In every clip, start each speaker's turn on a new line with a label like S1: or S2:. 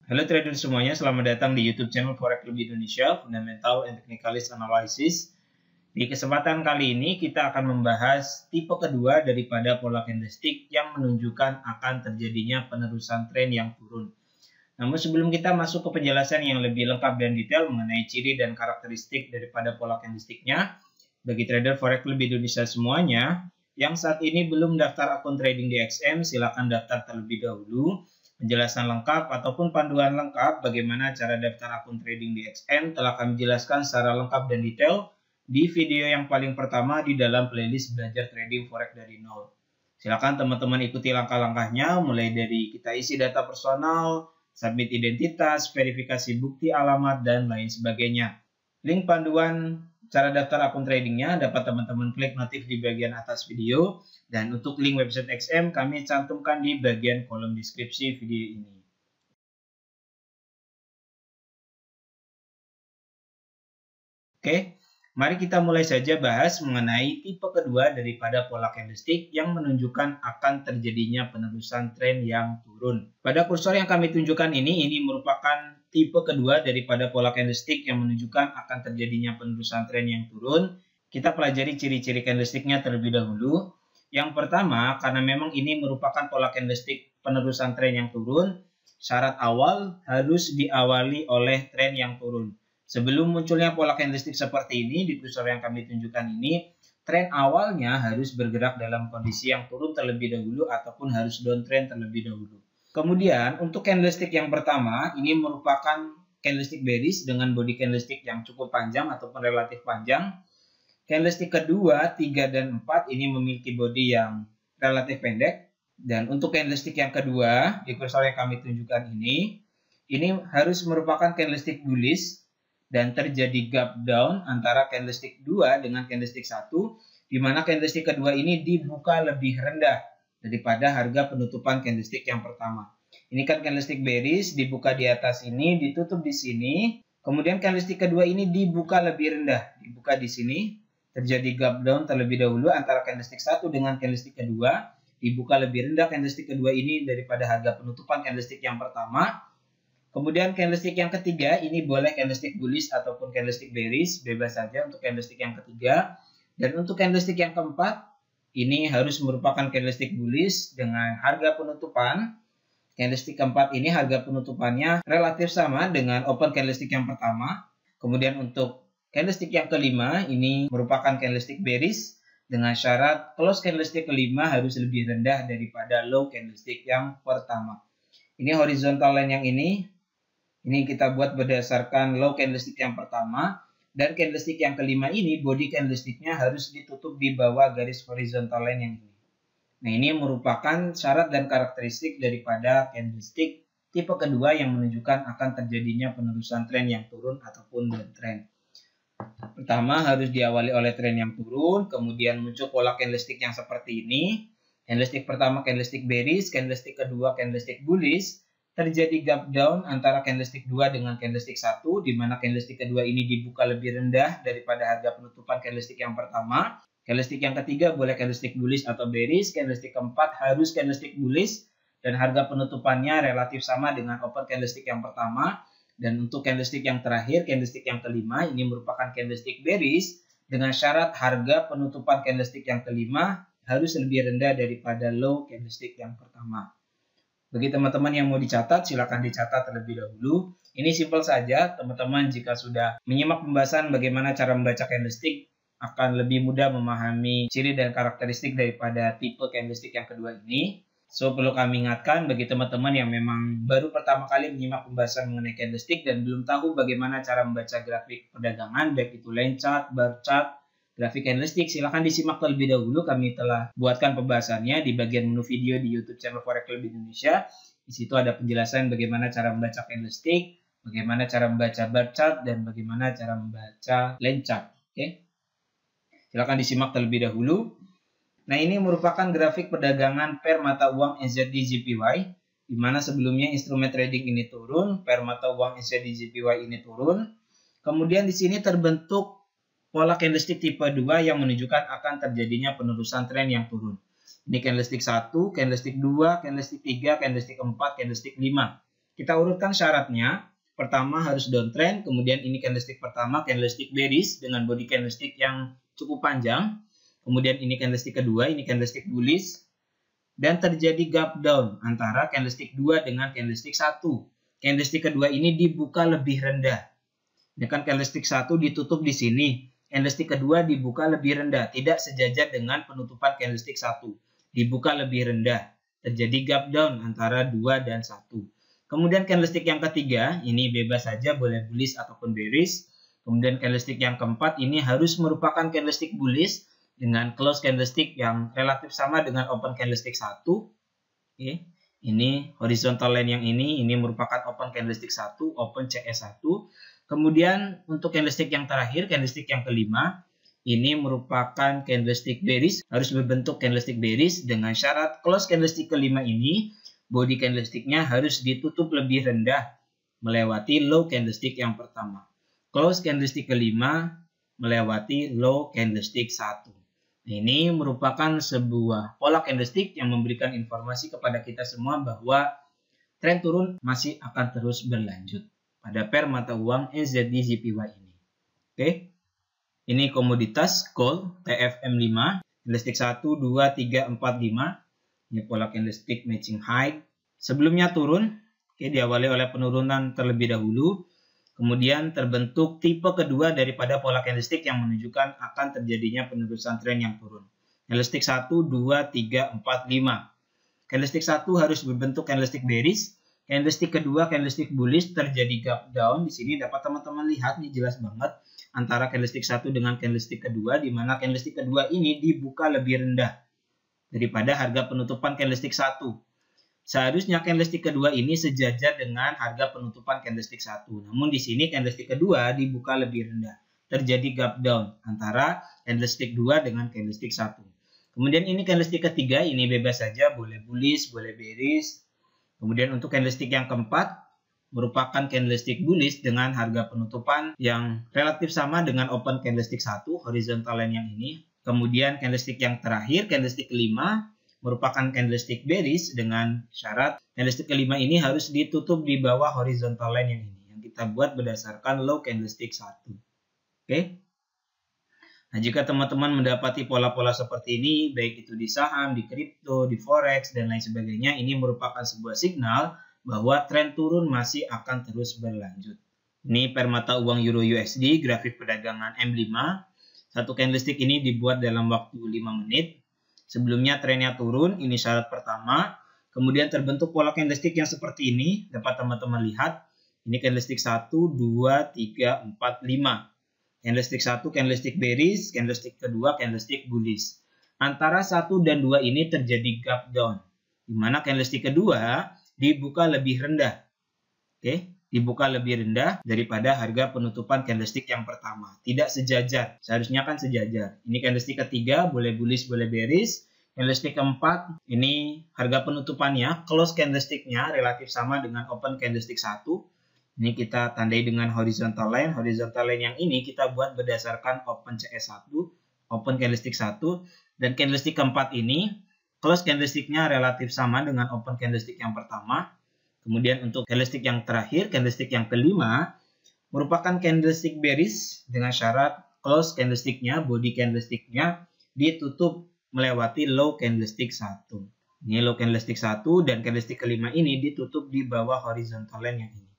S1: Halo trader semuanya, selamat datang di YouTube channel Forex Club Indonesia, Fundamental and Technicalist Analysis. Di kesempatan kali ini kita akan membahas tipe kedua daripada pola candlestick yang menunjukkan akan terjadinya penerusan tren yang turun. Namun sebelum kita masuk ke penjelasan yang lebih lengkap dan detail mengenai ciri dan karakteristik daripada pola candlesticknya, bagi trader Forex Club Indonesia semuanya, yang saat ini belum daftar akun trading di XM, silakan daftar terlebih dahulu. Penjelasan lengkap ataupun panduan lengkap bagaimana cara daftar akun trading di XM telah kami jelaskan secara lengkap dan detail di video yang paling pertama di dalam playlist belajar trading forex dari nol. Silakan teman-teman ikuti langkah-langkahnya, mulai dari kita isi data personal, submit identitas, verifikasi bukti alamat, dan lain sebagainya. Link panduan cara daftar akun tradingnya dapat teman-teman klik notif di bagian atas video. Dan untuk link website XM kami cantumkan di bagian kolom deskripsi video ini. Oke, mari kita mulai saja bahas mengenai tipe kedua daripada pola candlestick yang menunjukkan akan terjadinya penerusan tren yang turun. Pada kursor yang kami tunjukkan ini merupakan tipe kedua daripada pola candlestick yang menunjukkan akan terjadinya penerusan tren yang turun. Kita pelajari ciri-ciri candlesticknya terlebih dahulu. Yang pertama, karena memang ini merupakan pola candlestick penerusan tren yang turun, syarat awal harus diawali oleh tren yang turun. Sebelum munculnya pola candlestick seperti ini, di kursor yang kami tunjukkan ini, tren awalnya harus bergerak dalam kondisi yang turun terlebih dahulu ataupun harus downtrend terlebih dahulu. Kemudian, untuk candlestick yang pertama, ini merupakan candlestick bearish dengan body candlestick yang cukup panjang ataupun relatif panjang. Candlestick kedua, 3 dan 4 ini memiliki body yang relatif pendek. Dan untuk candlestick yang kedua, di kursor yang kami tunjukkan ini harus merupakan candlestick bullish dan terjadi gap down antara candlestick 2 dengan candlestick 1, di mana candlestick kedua ini dibuka lebih rendah daripada harga penutupan candlestick yang pertama. Ini kan candlestick bearish, dibuka di atas ini, ditutup di sini. Kemudian candlestick kedua ini dibuka lebih rendah, dibuka di sini. Terjadi gap down terlebih dahulu antara candlestick 1 dengan candlestick kedua. Dibuka lebih rendah candlestick kedua ini daripada harga penutupan candlestick yang pertama. Kemudian candlestick yang ketiga ini boleh candlestick bullish ataupun candlestick bearish. Bebas saja untuk candlestick yang ketiga. Dan untuk candlestick yang keempat ini harus merupakan candlestick bullish dengan harga penutupan. Candlestick keempat ini harga penutupannya relatif sama dengan open candlestick yang pertama. Kemudian untuk candlestick yang kelima ini merupakan candlestick bearish dengan syarat close candlestick kelima harus lebih rendah daripada low candlestick yang pertama. Ini horizontal line yang ini kita buat berdasarkan low candlestick yang pertama, dan candlestick yang kelima ini body candlesticknya harus ditutup di bawah garis horizontal line yang ini. Nah, ini merupakan syarat dan karakteristik daripada candlestick tipe kedua yang menunjukkan akan terjadinya penerusan tren yang turun ataupun downtrend. Pertama harus diawali oleh tren yang turun, kemudian muncul pola candlestick yang seperti ini. Candlestick pertama candlestick bearish, candlestick kedua candlestick bullish. Terjadi gap down antara candlestick 2 dengan candlestick 1, di mana candlestick kedua ini dibuka lebih rendah daripada harga penutupan candlestick yang pertama. Candlestick yang ketiga boleh candlestick bullish atau bearish, candlestick keempat harus candlestick bullish, dan harga penutupannya relatif sama dengan open candlestick yang pertama. Dan untuk candlestick yang terakhir, candlestick yang kelima, ini merupakan candlestick bearish dengan syarat harga penutupan candlestick yang kelima harus lebih rendah daripada low candlestick yang pertama. Bagi teman-teman yang mau dicatat, silakan dicatat terlebih dahulu. Ini simpel saja, teman-teman jika sudah menyimak pembahasan bagaimana cara membaca candlestick, akan lebih mudah memahami ciri dan karakteristik daripada tipe candlestick yang kedua ini. So, perlu kami ingatkan bagi teman-teman yang memang baru pertama kali menyimak pembahasan mengenai candlestick dan belum tahu bagaimana cara membaca grafik perdagangan, baik itu line chart, bar chart, grafik candlestick, silahkan disimak terlebih dahulu. Kami telah buatkan pembahasannya di bagian menu video di YouTube channel Forex Club Indonesia. Di situ ada penjelasan bagaimana cara membaca candlestick, bagaimana cara membaca bar chart, dan bagaimana cara membaca line chart. Oke? Silahkan disimak terlebih dahulu. Nah, ini merupakan grafik perdagangan pair mata uang NZD/JPY, di mana sebelumnya instrumen trading ini turun, pair mata uang NZD/JPY ini turun. Kemudian di sini terbentuk pola candlestick tipe 2 yang menunjukkan akan terjadinya penerusan tren yang turun. Ini candlestick 1, candlestick 2, candlestick 3, candlestick 4, candlestick 5. Kita urutkan syaratnya. Pertama harus downtrend, kemudian ini candlestick pertama, candlestick bearish dengan body candlestick yang cukup panjang. Kemudian ini candlestick kedua, ini candlestick bullish. Dan terjadi gap down antara candlestick 2 dengan candlestick 1. Candlestick kedua ini dibuka lebih rendah. Ini kan candlestick 1 ditutup di sini. Candlestick kedua dibuka lebih rendah, tidak sejajar dengan penutupan candlestick 1. Dibuka lebih rendah. Terjadi gap down antara 2 dan 1. Kemudian candlestick yang ketiga, ini bebas saja boleh bullish ataupun bearish. Kemudian candlestick yang keempat ini harus merupakan candlestick bullish dengan close candlestick yang relatif sama dengan open candlestick 1. Oke. Ini horizontal line yang ini merupakan open candlestick 1, open CS1. Kemudian untuk candlestick yang terakhir, candlestick yang kelima, ini merupakan candlestick bearish, harus berbentuk candlestick bearish dengan syarat close candlestick kelima ini body candlesticknya harus ditutup lebih rendah melewati low candlestick yang pertama. Close candlestick kelima melewati low candlestick 1. Ini merupakan sebuah pola candlestick yang memberikan informasi kepada kita semua bahwa tren turun masih akan terus berlanjut pada pair mata uang NZD/JPY ini. Oke. Ini komoditas gold TFM5, candlestick 1, 2, 3, 4, 5. Ini pola candlestick matching high. Sebelumnya turun, diawali oleh penurunan terlebih dahulu. Kemudian terbentuk tipe kedua daripada pola candlestick yang menunjukkan akan terjadinya penerusan tren yang turun. Candlestick 1, 2, 3, 4, 5. Candlestick 1 harus berbentuk candlestick bearish. Candlestick kedua, candlestick bullish, terjadi gap down. Di sini dapat teman-teman lihat nih jelas banget antara candlestick 1 dengan candlestick kedua, di mana candlestick kedua ini dibuka lebih rendah daripada harga penutupan candlestick 1. Seharusnya candlestick kedua ini sejajar dengan harga penutupan candlestick 1. Namun di sini candlestick kedua dibuka lebih rendah. Terjadi gap down antara candlestick 2 dengan candlestick 1. Kemudian ini candlestick ketiga, ini bebas saja, boleh bullish, boleh bearish. Kemudian untuk candlestick yang keempat, merupakan candlestick bullish dengan harga penutupan yang relatif sama dengan open candlestick 1, horizontal line yang ini. Kemudian candlestick yang terakhir, candlestick kelima, merupakan candlestick bearish dengan syarat candlestick kelima ini harus ditutup di bawah horizontal line yang ini. Yang kita buat berdasarkan low candlestick 1. Oke. Nah, jika teman-teman mendapati pola-pola seperti ini, baik itu di saham, di kripto, di forex, dan lain sebagainya, ini merupakan sebuah signal bahwa tren turun masih akan terus berlanjut. Ini pair mata uang Euro USD, grafik perdagangan M5. Satu candlestick ini dibuat dalam waktu 5 menit. Sebelumnya trennya turun, ini syarat pertama. Kemudian terbentuk pola candlestick yang seperti ini. Dapat teman-teman lihat. Ini candlestick 1, 2, 3, 4, 5. Candlestick 1, candlestick bearish. Candlestick kedua, candlestick bullish. Antara 1 dan 2 ini terjadi gap down. Di mana candlestick kedua dibuka lebih rendah. Oke. Dibuka lebih rendah daripada harga penutupan candlestick yang pertama. Tidak sejajar. Seharusnya kan sejajar. Ini candlestick ketiga, boleh bullish, boleh bearish. Candlestick keempat, ini harga penutupannya, close candlesticknya relatif sama dengan open candlestick 1. Ini kita tandai dengan horizontal line. Horizontal line yang ini kita buat berdasarkan open CS1, open candlestick 1. Dan candlestick keempat ini, close candlesticknya relatif sama dengan open candlestick yang pertama. Kemudian untuk candlestick yang terakhir, candlestick yang kelima, merupakan candlestick bearish dengan syarat close candlesticknya, body candlesticknya ditutup melewati low candlestick 1. Ini low candlestick 1 dan candlestick kelima ini ditutup di bawah horizontal line yang ini.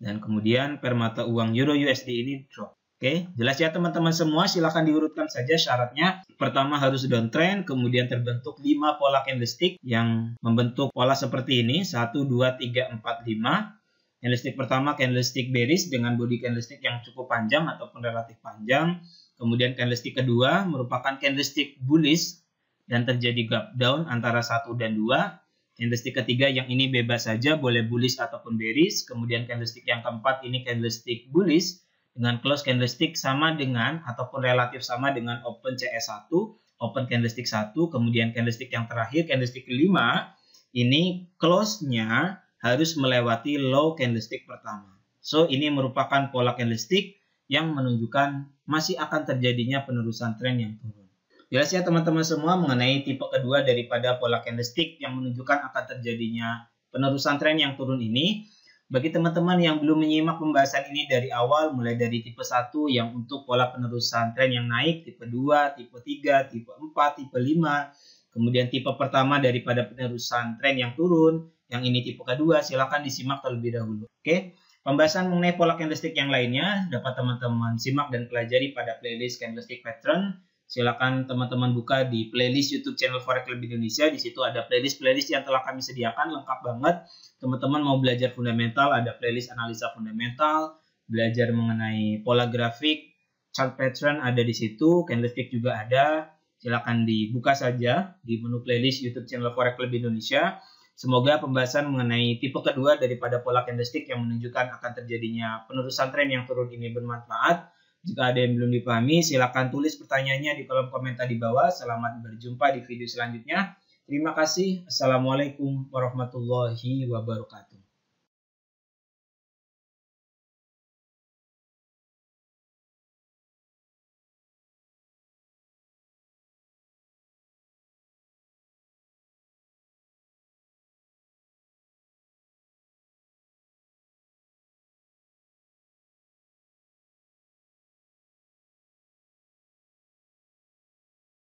S1: Dan kemudian pair mata uang Euro USD ini drop. Oke, jelas ya teman-teman semua, silakan diurutkan saja syaratnya. Pertama harus downtrend, kemudian terbentuk 5 pola candlestick yang membentuk pola seperti ini, 1, 2, 3, 4, 5. Candlestick pertama candlestick bearish dengan body candlestick yang cukup panjang ataupun relatif panjang. Kemudian candlestick kedua merupakan candlestick bullish dan terjadi gap down antara 1 dan 2. Candlestick ketiga yang ini bebas saja, boleh bullish ataupun bearish. Kemudian candlestick yang keempat ini candlestick bullish dengan close candlestick sama dengan ataupun relatif sama dengan open CS1, open candlestick 1. Kemudian candlestick yang terakhir, candlestick kelima, ini close-nya harus melewati low candlestick pertama. So, ini merupakan pola candlestick yang menunjukkan masih akan terjadinya penerusan tren yang turun. Jelas ya teman-teman semua mengenai tipe kedua daripada pola candlestick yang menunjukkan akan terjadinya penerusan tren yang turun ini. Bagi teman-teman yang belum menyimak pembahasan ini dari awal, mulai dari tipe 1 yang untuk pola penerusan tren yang naik, tipe 2, tipe 3, tipe 4, tipe 5, kemudian tipe pertama daripada penerusan tren yang turun, yang ini tipe kedua, silakan disimak terlebih dahulu. Oke, pembahasan mengenai pola candlestick yang lainnya dapat teman-teman simak dan pelajari pada playlist Candlestick Pattern. Silakan teman-teman buka di playlist YouTube channel Forex Club Indonesia. Di situ ada playlist-playlist yang telah kami sediakan lengkap banget. Teman-teman mau belajar fundamental, ada playlist analisa fundamental, belajar mengenai pola grafik, chart pattern ada di situ, candlestick juga ada. Silakan dibuka saja di menu playlist YouTube channel Forex Club Indonesia. Semoga pembahasan mengenai tipe kedua daripada pola candlestick yang menunjukkan akan terjadinya penerusan tren yang turun ini bermanfaat. Jika ada yang belum dipahami, silakan tulis pertanyaannya di kolom komentar di bawah. Selamat berjumpa di video selanjutnya. Terima kasih. Assalamualaikum warahmatullahi wabarakatuh.